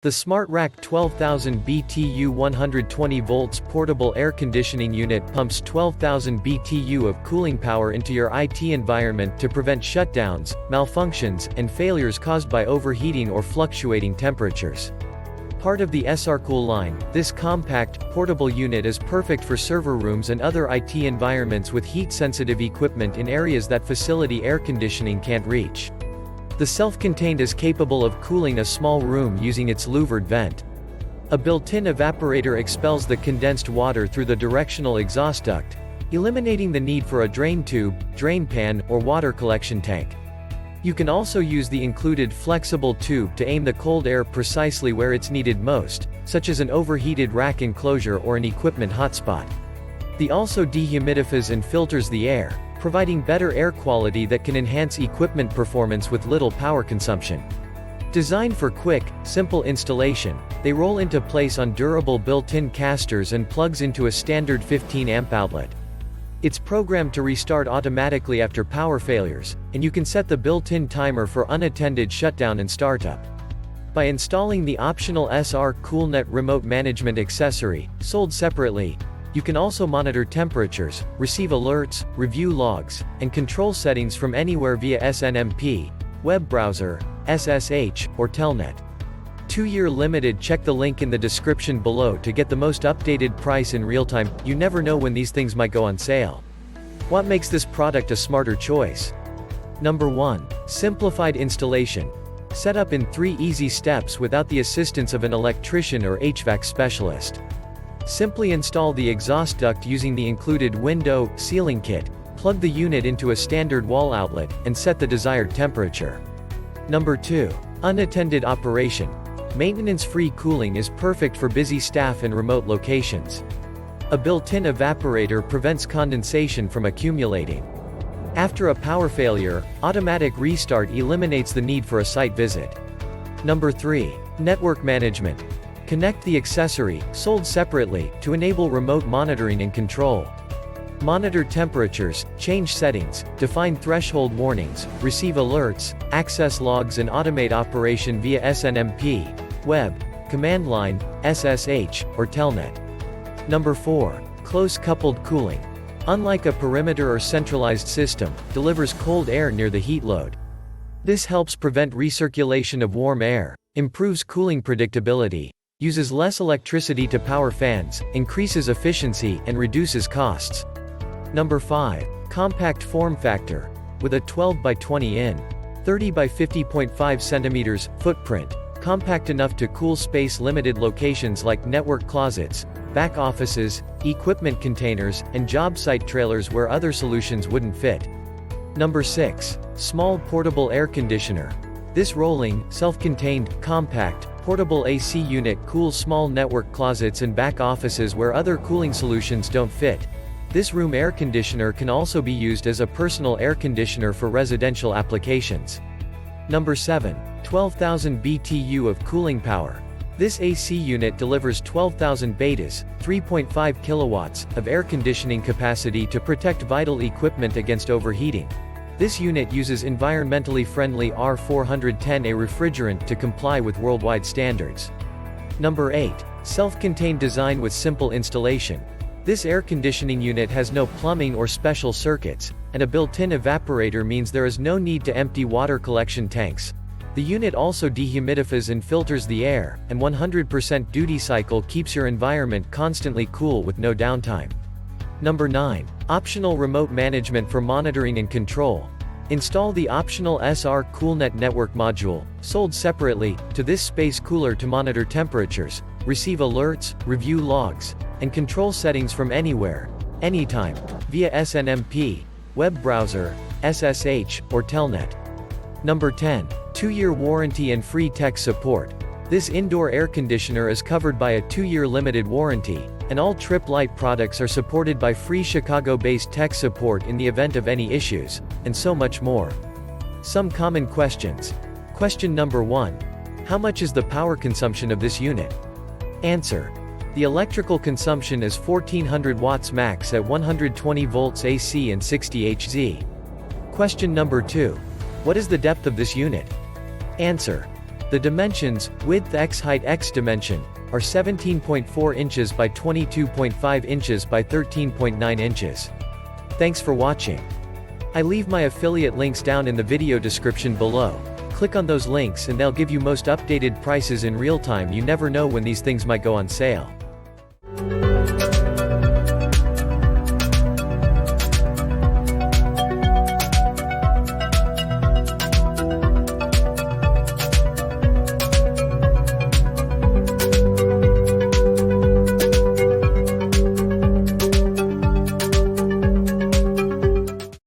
The Smart Rack 12,000 BTU 120 volts portable air conditioning unit pumps 12,000 BTU of cooling power into your IT environment to prevent shutdowns, malfunctions, and failures caused by overheating or fluctuating temperatures. Part of the SRCool line, this compact, portable unit is perfect for server rooms and other IT environments with heat-sensitive equipment in areas that facility air conditioning can't reach. The self-contained is capable of cooling a small room using its louvered vent. A built-in evaporator expels the condensed water through the directional exhaust duct, eliminating the need for a drain tube, drain pan, or water collection tank. You can also use the included flexible tube to aim the cold air precisely where it's needed most, such as an overheated rack enclosure or an equipment hotspot. The also dehumidifies and filters the air, providing better air quality that can enhance equipment performance with little power consumption. Designed for quick, simple installation, they roll into place on durable built-in casters and plugs into a standard 15-amp outlet. It's programmed to restart automatically after power failures, and you can set the built-in timer for unattended shutdown and startup. By installing the optional SR-CoolNet remote management accessory, sold separately, you can also monitor temperatures, receive alerts, review logs, and control settings from anywhere via SNMP, web browser, SSH, or telnet. 2-year limited. Check the link in the description below to get the most updated price in real time. You never know when these things might go on sale. What makes this product a smarter choice? Number 1. Simplified installation. Set up in 3 easy steps without the assistance of an electrician or HVAC specialist. Simply install the exhaust duct using the included window sealing kit, plug the unit into a standard wall outlet, and set the desired temperature. Number 2. Unattended operation. Maintenance-free cooling is perfect for busy staff and remote locations. A built-in evaporator prevents condensation from accumulating. After a power failure, automatic restart eliminates the need for a site visit. Number 3. Network management. Connect the accessory, sold separately, to enable remote monitoring and control. Monitor temperatures, change settings, define threshold warnings, receive alerts, access logs and automate operation via SNMP, web, command line, SSH, or telnet. Number 4. Close-coupled cooling. Unlike a perimeter or centralized system, delivers cold air near the heat load. This helps prevent recirculation of warm air, improves cooling predictability, uses less electricity to power fans, increases efficiency, and reduces costs. Number 5. Compact form factor. With a 12 by 20 in, 30 by 50.5 centimeters footprint, compact enough to cool space-limited locations like network closets, back offices, equipment containers, and job site trailers where other solutions wouldn't fit. Number 6. Small portable air conditioner. This rolling, self-contained, compact, portable AC unit cools small network closets and back offices where other cooling solutions don't fit. This room air conditioner can also be used as a personal air conditioner for residential applications. Number 7. 12,000 BTU of cooling power. This AC unit delivers 12,000 betas, 3.5 kilowatts, of air conditioning capacity to protect vital equipment against overheating. This unit uses environmentally friendly R410A refrigerant to comply with worldwide standards. Number 8. Self-contained design with simple installation. This air conditioning unit has no plumbing or special circuits, and a built-in evaporator means there is no need to empty water collection tanks. The unit also dehumidifies and filters the air, and 100% duty cycle keeps your environment constantly cool with no downtime. Number 9. Optional remote management for monitoring and control. Install the optional SR-CoolNet network module, sold separately, to this space cooler to monitor temperatures, receive alerts, review logs, and control settings from anywhere, anytime, via SNMP, web browser, SSH, or telnet. Number 10. 2-year warranty and free tech support. This indoor air conditioner is covered by a 2-year limited warranty, and all Tripp Lite products are supported by free Chicago-based tech support in the event of any issues, and so much more. Some common questions. Question number 1. How much is the power consumption of this unit? Answer. The electrical consumption is 1400 watts max at 120 volts AC and 60 Hz. Question number 2. What is the depth of this unit? Answer. The dimensions, width x height x dimension, are 17.4 inches by 22.5 inches by 13.9 inches. Thanks for watching. I leave my affiliate links down in the video description below. Click on those links and they'll give you most updated prices in real time. You never know when these things might go on sale.